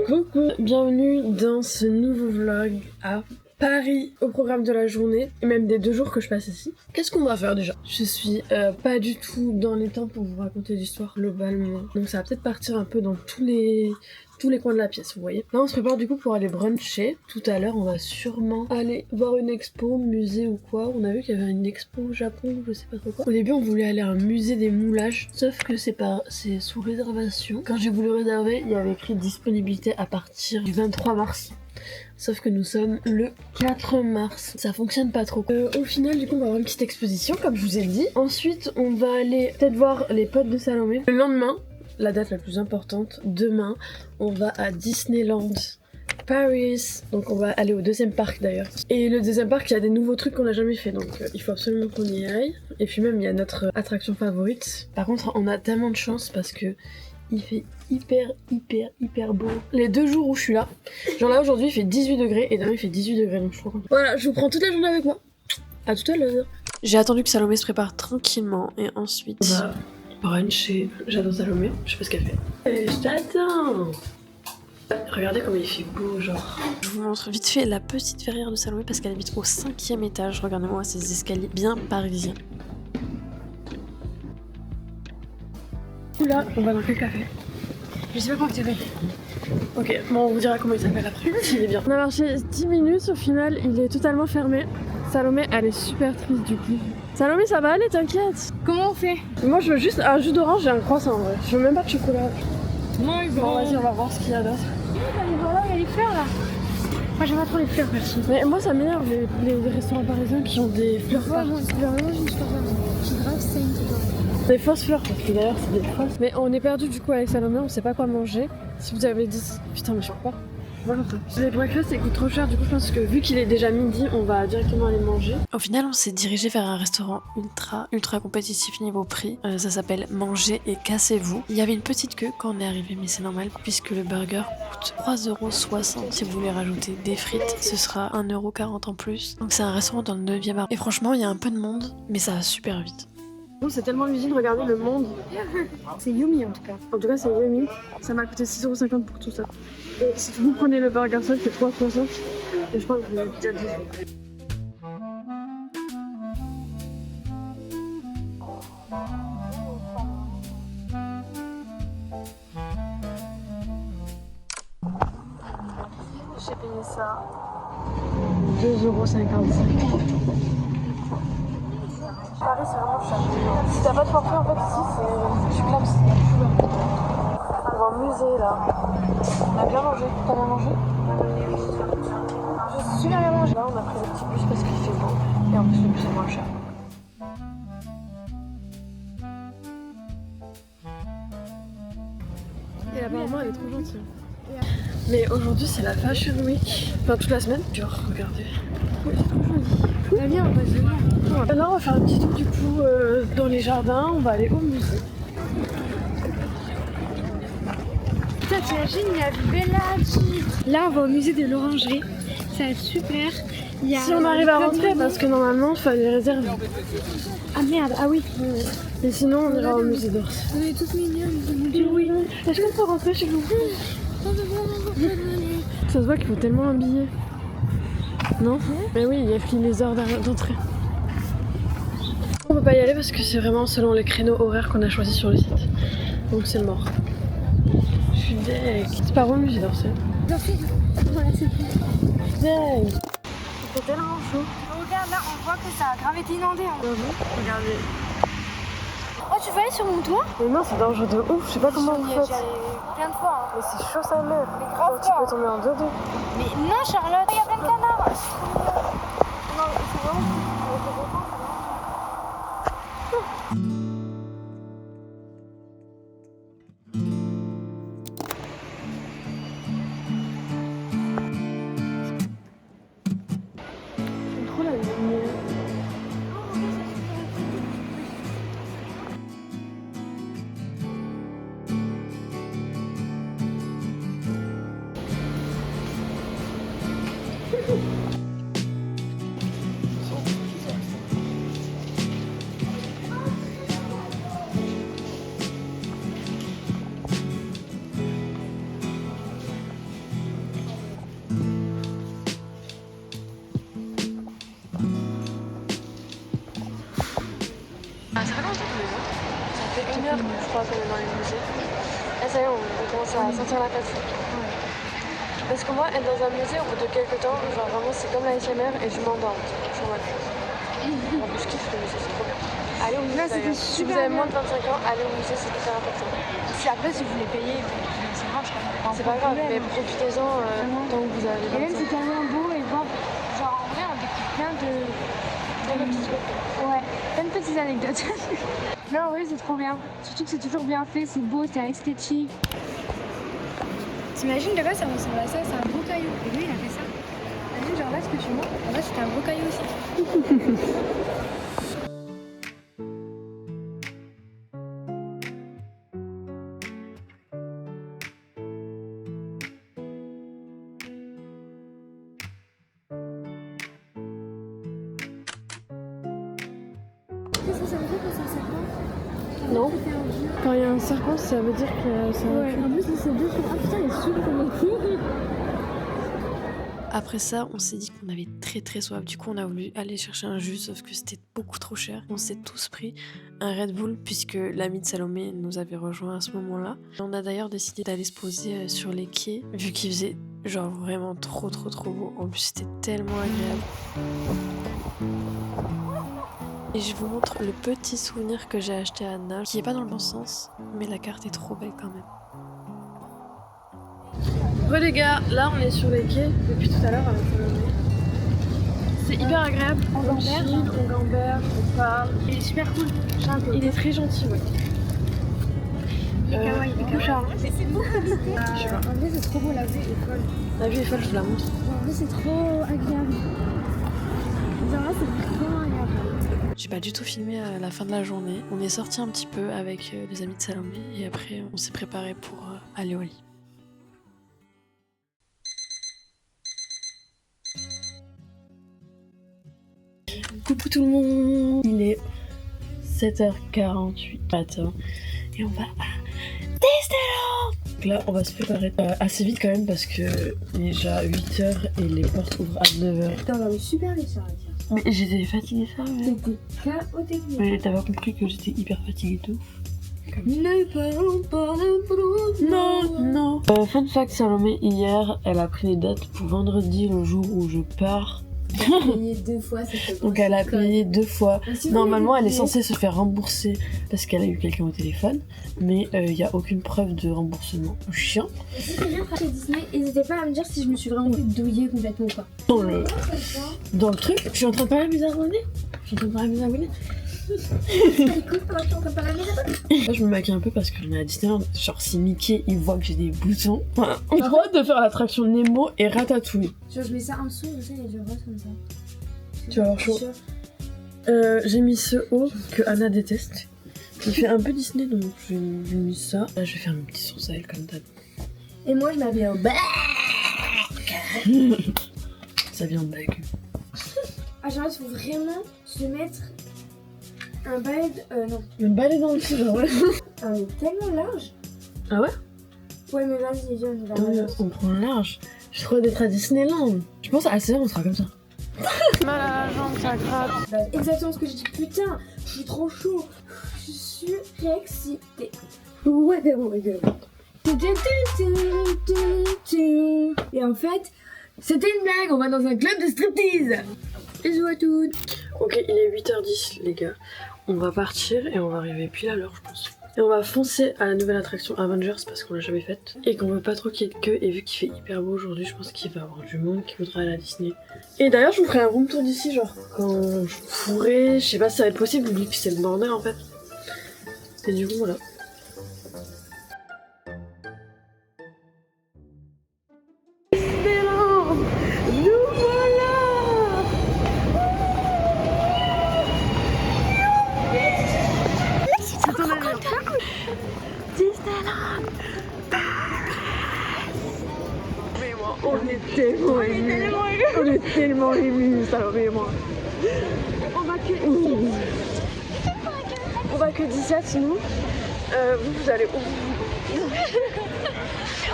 Coucou, bienvenue dans ce nouveau vlog à Paris, au programme de la journée et même des 2 jours que je passe ici. Qu'est-ce qu'on va faire déjà? Je suis pas du tout dans les temps pour vous raconter l'histoire globalement, donc ça va peut-être partir un peu dans tous les coins de la pièce, vous voyez. Là on se prépare du coup pour aller bruncher. Tout à l'heure on va sûrement aller voir une expo, musée ou quoi. On a vu qu'il y avait une expo au Japon, je sais pas trop quoi. Au début on voulait aller à un musée des moulages, sauf que c'est sous réservation. Quand j'ai voulu réserver, il y avait écrit disponibilité à partir du 23 mars. Sauf que nous sommes le 4 mars. Ça fonctionne pas trop. Au final, du coup, on va avoir une petite exposition, comme je vous ai dit. Ensuite, on va aller peut-être voir les potes de Salomé. Le lendemain, la date la plus importante, demain, on va à Disneyland Paris. Donc on va aller au 2e parc d'ailleurs. Et le 2e parc, il y a des nouveaux trucs qu'on n'a jamais fait. Donc il faut absolument qu'on y aille. Et puis même, il y a notre attraction favorite. Par contre, on a tellement de chance parce que il fait hyper beau. Les 2 jours où je suis là, genre là aujourd'hui il fait 18 degrés et demain il fait 18 degrés, donc je suis trop contente. Voilà, je vous prends toute la journée avec moi. À tout à l'heure. J'ai attendu que Salomé se prépare tranquillement et ensuite on va bruncher. J'adore Salomé, je sais pas ce qu'elle fait. Et je t'attends. Regardez comme il fait beau, genre. Je vous montre vite fait la petite verrière de Salomé parce qu'elle habite au 5e étage. Regardez-moi ces escaliers bien parisiens. Là, on va dans quel café? Je sais pas comment il s'appelle. Ok, bon, on vous dira comment il s'appelle après. Il est bien. On a marché 10 minutes, au final, il est totalement fermé. Salomé, elle est super triste du coup. Salomé, ça va aller, t'inquiète. Comment on fait? Moi, je veux juste un jus d'orange et un croissant en vrai. Je veux même pas de chocolat. Non, ils Bon, vas-y, on va voir ce qu'il y a d'autre. Voilà, il y a les fleurs là. Moi, j'aime pas trop les fleurs, merci. Mais moi, ça m'énerve les restaurants parisiens qui ont des fleurs partout. Des fausses fleurs, parce que d'ailleurs c'est des fausses. Mais on est perdu du coup avec Salomé, on sait pas quoi manger. Si vous avez dit. Putain, mais je sais pas. Voilà. Les breakfasts ça coûte trop cher, du coup je pense que vu qu'il est déjà midi, on va directement aller manger. Au final, on s'est dirigé vers un restaurant ultra compétitif niveau prix. Ça s'appelle Manger et Cassez-vous. Il y avait une petite queue quand on est arrivé, mais c'est normal puisque le burger coûte 3,60€. Si vous voulez rajouter des frites, ce sera 1,40€ en plus. Donc c'est un restaurant dans le 9e art. Et franchement, il y a un peu de monde, mais ça va super vite. C'est tellement l'usine, regardez le monde. C'est Yumi en tout cas. En tout cas, c'est Yumi. Ça m'a coûté 6,50€ pour tout ça. Et si vous prenez le burger seul, c'est 3,60€. Et je crois que vous l'avez déjà dit. J'ai payé ça 2,55€. Paris c'est vraiment cher. Si t'as pas de forfait en fait ici, tu claques, on va au musée là. On a bien mangé. T'as bien mangé? Je suis bien mangé. Là on a pris le petit bus parce qu'il fait beau. Et en plus le bus est moins cher. Et apparemment elle est trop gentille. Mais aujourd'hui c'est la Fashion Week. Enfin toute la semaine. Genre regardez. Oui, c'est trop joli. Bah viens, on va se voir. Là on va faire un petit tour du coup dans les jardins, on va aller au musée. Putain, t'imagines, il y a Bellagio. Là, on va au musée de l'Orangerie. Ça va être super. Il y a Si on arrive à rentrer parce que normalement il fallait réserver. Ah merde, ah oui. Et sinon on ira au musée d'Orsay. On est toutes mignonnes. Oui. Est-ce qu'on peut rentrer chez vous? Ça se voit qu'il faut tellement un billet. Non? Mais oui, il y a écrit les heures d'entrée. On peut pas y aller parce que c'est vraiment selon les créneaux horaires qu'on a choisis sur le site. Donc c'est mort. Je suis deg. C'est par où le musée d'Orsay? Voilà, c'est tout. Deg. Il fait tellement chaud. Regarde là, on voit que ça a grave été inondé. Hein. Regardez. Oh, tu veux aller sur mon toit? Mais non, c'est dangereux de ouf. Je sais pas comment vous faites. J'y allais plein de fois. Hein. Mais c'est chaud sa mère. Mais grave Tu peux tomber en dodo. Mais non, Charlotte, il y a plein de canards. Non, c'est vraiment. Trop la lumière. 1 heure, je crois, qu'on est dans les musées. Et ça y est, on commence à sentir la fatigue. Parce que moi, être dans un musée, au bout de quelques temps, genre vraiment, c'est comme la SMR et je m'endors. Je suis en mode. Je kiffe le musée, c'est trop bien. Allez au musée. D'ailleurs. Si vous avez moins de 25 ans, allez au musée, c'est hyper important. Si après, si vous voulez payer, c'est grave, je crois. C'est pas grave, mais profitez-en tant que vous avez. Et même, c'est tellement beau et voir. Genre, en vrai, on découvre plein de petits trucs. Ouais, plein de petites anecdotes. Non, oui, c'est trop bien. Surtout que c'est toujours bien fait, c'est beau, c'est esthétique. T'imagines, de base, ça ressemble à ça, c'est un gros caillou. Et lui, il a fait ça. T'imagines, genre là, ce que tu vois, en vrai, c'était un gros caillou aussi. Qu'est-ce que ça veut dire quand c'est un serpent? Non. Quand il y a un serpent, ça veut dire que c'est un. Ouais, en plus, c'est deux trucs. Ah putain, il est super connecté. Après ça, on s'est dit qu'on avait très soif. Du coup, on a voulu aller chercher un jus, sauf que c'était beaucoup trop cher. On s'est tous pris un Red Bull, puisque l'ami de Salomé nous avait rejoint à ce moment-là. On a d'ailleurs décidé d'aller se poser sur les quais, vu qu'il faisait genre vraiment trop beau. En plus, c'était tellement agréable. Et je vous montre le petit souvenir que j'ai acheté à Anna, qui est pas dans le bon sens, mais la carte est trop belle quand même. Ouais les gars, là on est sur les quais depuis tout à l'heure avec Salomé. C'est hyper agréable, on gamberge, on parle. Il est super cool. Il est très gentil, ouais. Il est kawaii, il est touchant. C'est beau. En vrai, c'est trop beau, la vue est folle. La vue est folle, je vous la montre. En vrai, c'est trop agréable. Genre là, c'est trop agréable. J'ai pas du tout filmé à la fin de la journée. On est sorti un petit peu avec les amis de Salomé et après on s'est préparé pour aller au lit. Coucou tout le monde, il est 7h48 matin et on va à Disneyland. Donc là on va se préparer assez vite quand même parce que il est déjà 8h et les portes ouvrent à 9h. T'as dormi super vite, ça. Mais j'étais fatiguée ça, mais... T'étais chaotique. Mais t'as pas compris que j'étais hyper fatiguée tout. Ne parlons pas de Non. Fun fact, Salomé, hier, elle a pris les dates pour vendredi, le jour où je pars. Elle a payé 2 fois, c'était Donc elle a payé 2 fois. Si Normalement, elle est censée se faire rembourser parce qu'elle a eu quelqu'un au téléphone, mais il n'y a aucune preuve de remboursement. Chiant. Si c'est bien chez Disney, n'hésitez pas à me dire si je me suis vraiment fait douiller complètement ou pas. Dans le truc, je suis en train de parler à mes abonnés. Là, je me maquille un peu parce qu'on est à Disneyland. Genre, si Mickey il voit que j'ai des boutons, on a trop hâte de faire l'attraction Nemo et Ratatouille. Genre, je mets ça en dessous, je sais, et je rose comme ça. Tu vas avoir chaud. J'ai mis ce haut que Anna déteste. Il fait un peu Disney, donc j'ai mis ça. Là, je vais faire mes petits sourcils comme d'hab. Et moi, je m'habille en bac. Ça vient de bac. Ah, genre, il faut vraiment se mettre un balai non. Un balai dans le cul, genre, ouais. Ah, mais tellement large. Ah ouais? Ouais, mais vas-y, viens, on va. On prend large. J'ai trop d'être à Disneyland. Je pense à assez on sera comme ça. Mal à la jambe, ça gratte. Bah, exactement ce que j'ai dit. Putain, je suis trop chaud. Je suis réexcitée. Ouais, oh my god. Et en fait, c'était une blague. On va dans un club de striptease. Bisous à toutes. Ok, il est 8h10, les gars. On va partir et on va arriver pile à l'heure, je pense. Et on va foncer à la nouvelle attraction Avengers parce qu'on l'a jamais faite. Et qu'on veut pas trop qu'il y ait de queue. Et vu qu'il fait hyper beau aujourd'hui, je pense qu'il va y avoir du monde qui voudra aller à Disney. Et d'ailleurs, je vous ferai un room tour d'ici, genre quand je pourrai. Je sais pas si ça va être possible, vu que c'est le bordel en fait. Et du coup, voilà. Disneyland, nous voilà. C'est ton anniversaire. Disneyland Mais moi, on est tellement émus. On est tellement émus, Salomé et moi. On va que 17, nous. Vous allez où?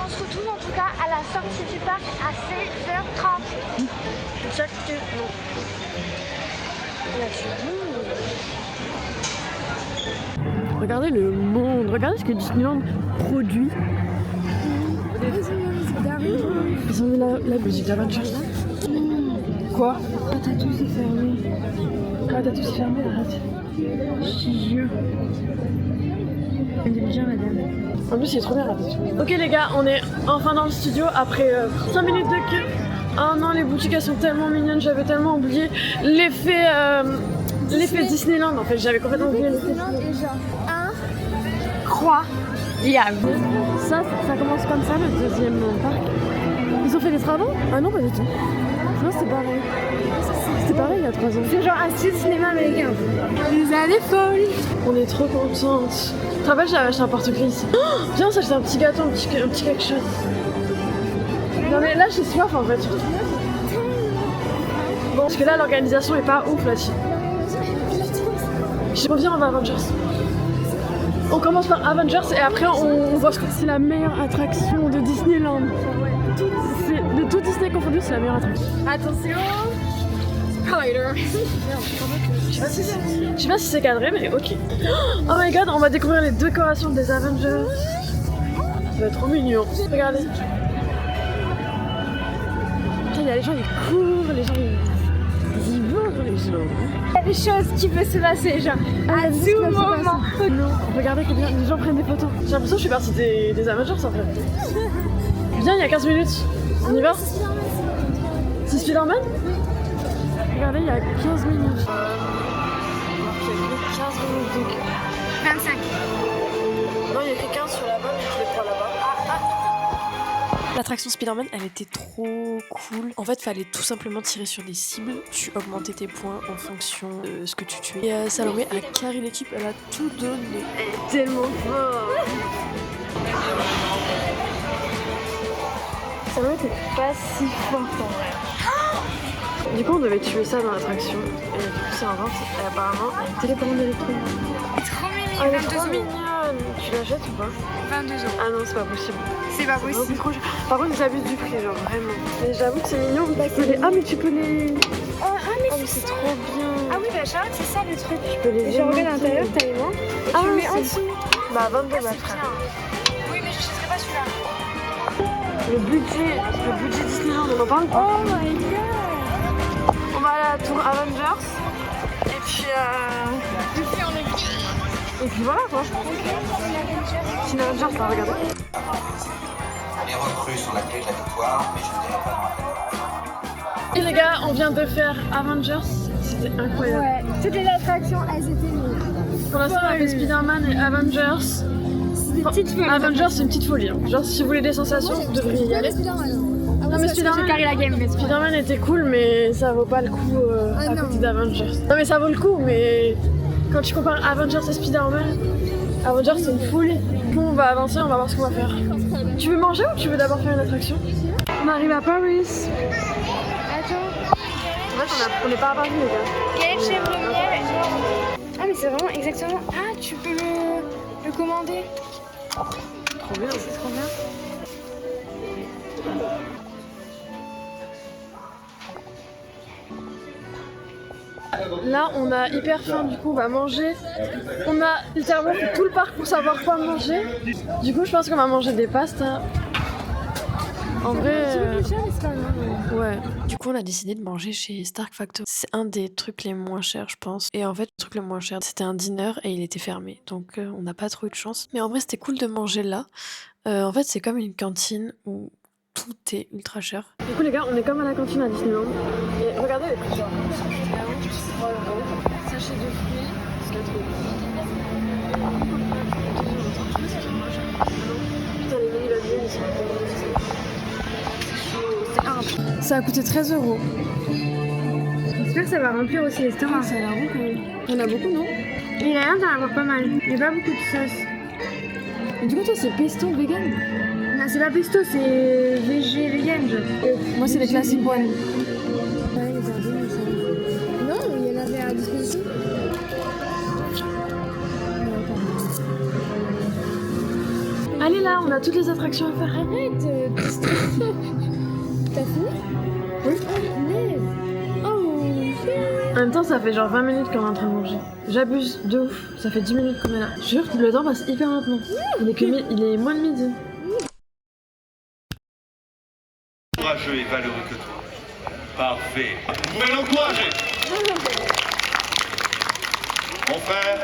On se retrouve en tout cas à la sortie du parc à 16h30. Exactement. regardez le monde, regardez ce que Disneyland produit. Ils ont mis la musique d'Avengers. Quoi? Ratatouille c'est fermé. Ratatouille c'est fermé, arrête. Chieux. Elle est bien madame. En plus il est trop bien Ratatouille. Ok les gars, on est enfin dans le studio après 5 minutes de queue. Oh non, les boutiques elles sont tellement mignonnes, j'avais tellement oublié l'effet Disneyland en fait, j'avais complètement oublié l'effet Disneyland. Incroyable. Ça commence comme ça le deuxième parc. Ils ont fait des travaux? Ah non, pas du tout. Non, c'était pareil. C'était pareil il y a 3 ans. C'est genre un style cinéma américain. Les années folles. On est trop contentes. Tu te rappelles, j'avais acheté un porte-clés ici. Oh, viens, on s'achète un petit gâteau, un petit quelque chose. Non mais là j'ai soif en fait. Bon, parce que là l'organisation est pas ouf là-dessus. Je reviens en Avengers. On commence par Avengers et après on voit ce que c'est la meilleure attraction de Disneyland. De tout Disney confondu, c'est la meilleure attraction. Attention. Spider. Je sais pas si c'est cadré, mais ok. Oh my god, on va découvrir les décorations des Avengers. Ça va être trop mignon. Regardez. Il y a les gens, ils courent, les gens, ils y vont, les gens. Il y a des choses qui peuvent se passer, genre à tout moment. Non, regardez combien les gens prennent des photos. J'ai l'impression que je suis partie des Avengers en fait. Viens, il y a 15 minutes. On y va? C'est Spider-Man? Regardez, il y a 15 minutes. Il y a écrit 15 minutes de queue. 25. Non, il y a écrit 15 sur la bonne, je les prends là-bas. L'attraction Spider-Man, elle était trop cool. En fait, fallait tout simplement tirer sur des cibles. Tu augmentais tes points en fonction de ce que tu tuais. Et Salomé a carré l'équipe, elle a tout donné. Elle est tellement forte. Salomé était pas si forte en vrai. Du coup, on devait tuer ça dans l'attraction. Et du coup, c'est un vent. Et apparemment, elle est télécommande électronique. C'est trop mignon. Elle est trop mignonne. Tu l'achètes ou pas? 22 €. Ah non, c'est pas possible. C'est pas possible. Trop cher. Par contre, ils abusent du prix, genre vraiment. Mais j'avoue que c'est mignon. Ah, mais tu peux les. Ah mais c'est trop bien. Ah oui, bah Charlotte, c'est ça le truc. Tu peux les Genre, regarde à démonter. l'intérieur, t'as les mains. Et Ah, tu le mets en c'est- dessous. Bah, 22 Ah, ma c'est frère. bien. Oui, mais je n'achèterai pas celui-là. Le budget Disneyland, on en parle pas. Oh my god. On va à la tour Avengers. Et puis Et puis voilà quoi. C'est une Avengers, là, regardez. Les recrues sont la clé de la victoire, mais je ne dirais pas non. Et les gars, on vient de faire Avengers. C'était incroyable. Ouais, toutes les attractions, elles étaient mignonnes. Pour l'instant, on a fait Spider-Man et Avengers. C'est des petites folies. Avengers, c'est une petite folie. Hein. Genre, si vous voulez des sensations, vous devriez y aller. Non, mais J'ai carré la game, mais Spider-Man était cool, mais ça vaut pas le coup à non. côté d'Avengers. Non, mais ça vaut le coup, mais quand tu compares Avengers et Spider-Man, Avengers c'est une folie. Bon, on va avancer, on va voir ce qu'on va faire. Tu veux manger ou tu veux d'abord faire une attraction? On arrive à Paris. Attends, En fait, on n'est pas à Paris, les gars. galette chèvre miel. Ah, mais c'est vraiment exactement. Ah, tu peux le commander. Trop bien, c'est trop bien. Là, on a hyper faim, du coup, on va manger. On a littéralement fait tout le parc pour savoir quoi manger. Du coup, je pense qu'on va manger des pastas. En vrai, ouais. Du coup, on a décidé de manger chez Stark Factory. C'est un des trucs les moins chers, je pense. Et en fait, le truc le moins cher, c'était un dîner et il était fermé. Donc, on n'a pas trop eu de chance. Mais en vrai, c'était cool de manger là. En fait, c'est comme une cantine où tout est ultra cher. Du coup, les gars, on est comme à la cantine à Disneyland. Et regardez les prix. 3 €. Sachet de fruits, c'est 4 €. Putain, les menus labiaux, ils sont ça a coûté 13 €. J'espère que ça va remplir aussi l'estomac. Ça a l'air bon quand même. Il y en a beaucoup, non? Il a l'air d'en avoir pas mal. Il n'y a pas beaucoup de sauce. Et du coup, toi, c'est pesto vegan? Non, c'est pas pesto, c'est végé vegan. Moi, c'est les classiques one. Ouais, les jardins, ça. Non, il y en avait à disposition. Allez là, on a toutes les attractions à faire. Arrête, t'as fini? Oui. Oh, punaise. Oh, même temps, ça fait genre 20 minutes qu'on est en train de manger. J'abuse, de ouf. Ça fait 10 minutes qu'on est là. Je jure que le temps passe hyper lentement. Il est moins de midi. Courageux et valeureux que toi. Parfait. Vous pouvez l'encourager. Mon frère.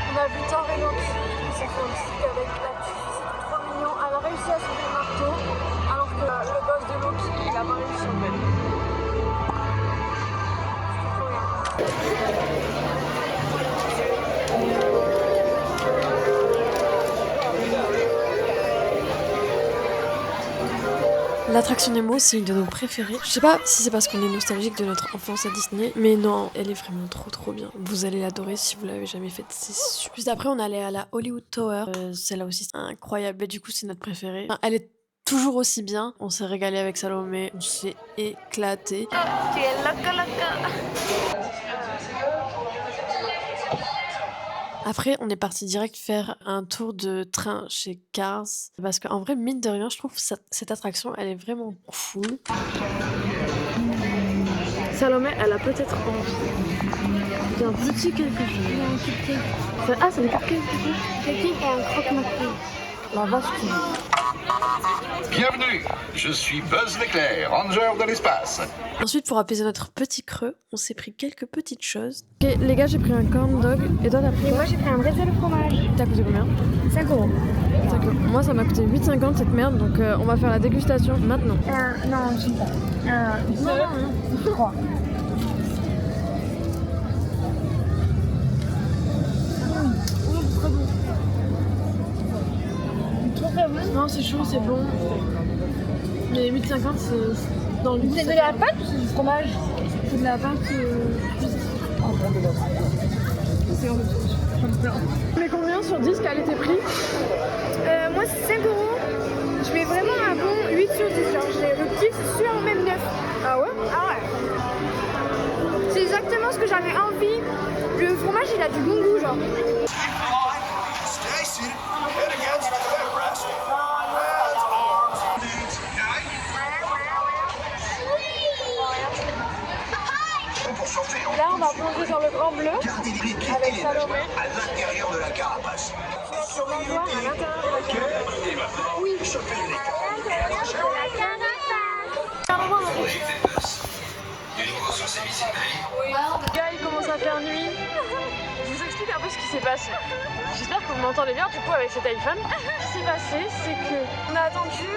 On a vu Thor et Loki, ils se font un stick avec la petite, c'était trop mignon. Elle a réussi à sauver le marteau, alors que le boss de Loki, il a pas réussi en fait. L'attraction Nemo, c'est une de nos préférées. Je sais pas si c'est parce qu'on est nostalgique de notre enfance à Disney, mais non, elle est vraiment trop bien. Vous allez l'adorer si vous l'avez jamais faite, c'est sûr. Juste après, on allait à la Hollywood Tower. Celle-là aussi, c'est incroyable. Et du coup, c'est notre préférée. Enfin, elle est toujours aussi bien. On s'est régalé avec Salomé, on s'est éclaté. Tu es loca. Après, on est parti direct faire un tour de train chez Cars. Parce qu'en vrai, mine de rien, je trouve que cette attraction, elle est vraiment cool. Salomé, elle a peut-être envie. Il y a un petit quelque chose. Il y a un cupcake. Ah, c'est des cupcakes. Cupcake et un croque-monsieur. La vache qui... Bienvenue, je suis Buzz l'éclair, ranger de l'espace. Ensuite, pour apaiser notre petit creux, on s'est pris quelques petites choses. Ok, les gars, j'ai pris un corn dog. Et toi, t'as pris Et quoi? moi j'ai pris un bretzel au fromage. T'as coûté combien? 5 €. 5 €. Moi, ça m'a coûté 8,50 cette merde. Donc, on va faire la dégustation maintenant. Non, je sais pas. Non, 3. Non, c'est chaud, c'est bon. Mais 8,50 c'est dans le goût. C'est de la pâte ou c'est du fromage? C'est de la pâte. Mais combien sur 10 quel était pris? Moi c'est 5 €. Je mets vraiment un bon 8 sur 10. Genre j'ai le kiff sur même 9. Ah ouais? Ah ouais. C'est exactement ce que j'avais envie. Le fromage il a du bon goût genre. Là, on va plonger sur le grand bleu avec Salomé. à l'intérieur de la carapace. On va voir à l'intérieur de la carapace. Oui. Du nouveau sur ces messageries. Les gars, il commence à faire nuit. Je vous explique un peu ce qui s'est passé. J'espère que vous m'entendez bien du coup avec cet iPhone. Ce qui s'est passé, c'est qu'on a attendu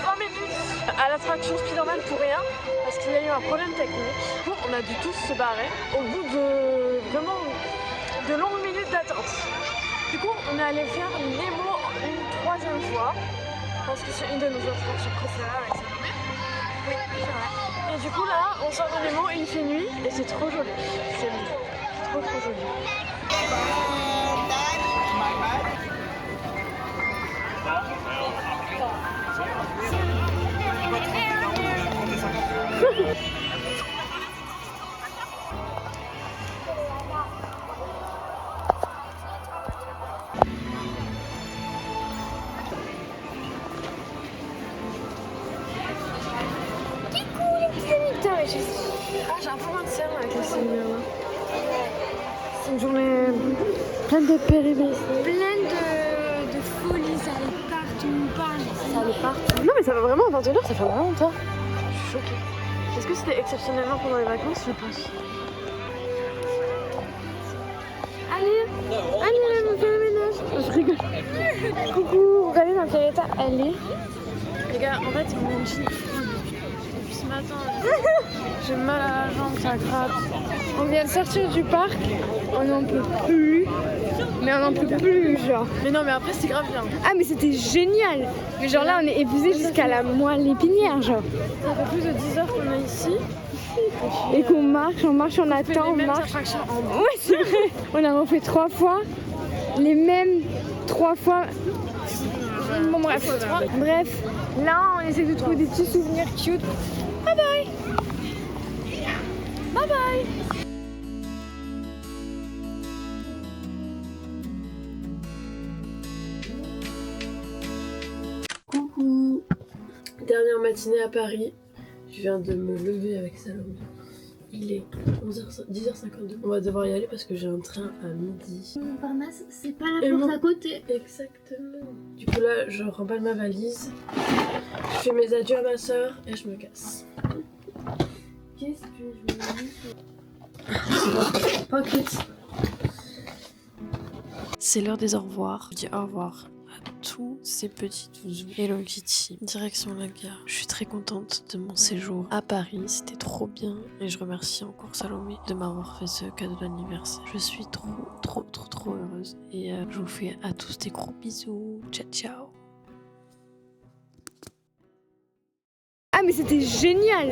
20 minutes à l'attraction Spider-Man pour rien parce qu'il y a eu un problème technique. Du coup, on a dû tous se barrer au bout de vraiment de longues minutes d'attente. Du coup, on est allé faire Nemo une 3e fois parce que c'est une de nos attractions préférées avec Salomé. Oui, c'est vrai. Et du coup là, on sort de Nemo, il fait nuit et c'est trop joli. C'est trop joli. Putain, mais J'ai un peu moins de cernes avec la lumière là. C'est une journée pleine de péripéties. plein de folie, ça allait partout, Ça allait partout. Non mais ça va vraiment à 21h, ça fait vraiment longtemps. Je suis choquée. Est-ce que c'était exceptionnellement pendant les vacances? Je pense. Allez, on fait le ménage. Je rigole. Coucou, regardez dans quel état elle est. Les gars, en fait, mon jean depuis ce matin, j'ai mal à la jambe, ça gratte. On vient de sortir du parc, on n'en peut plus. Mais on n'en peut plus, genre. Mais non, mais après, c'est grave bien. Ah, mais c'était génial. Mais genre là, on est épuisé jusqu'à la moelle épinière, genre. Ça fait plus de 10 heures qu'on est ici. Et qu'on marche, on fait attend, les on mêmes marche. attractions en bas. Ouais, c'est vrai. On a refait 3 fois. Les mêmes 3 fois. Bon, bref. Bref, là, on essaie de trouver des petits souvenirs cute. Bye bye. Bye bye. Coucou. Dernière matinée à Paris. Je viens de me lever avec Salomé. Il est 10h52. On va devoir y aller parce que j'ai un train à midi. Montparnasse, c'est pas la Et porte mon- à côté. Exactement. Du coup là, je remballe ma valise, je fais mes adieux à ma soeur et je me casse. Qu'est-ce que je me dis? Pocket. C'est l'heure des au revoir. Je dis au revoir à tous ces petits touzous. Hello Kitty, direction la gare. Je suis très contente de mon séjour à Paris, c'était trop bien. Et je remercie encore Salomé de m'avoir fait ce cadeau d'anniversaire. Je suis trop heureuse. Et je vous fais à tous des gros bisous. Ciao ciao. Ah mais c'était génial!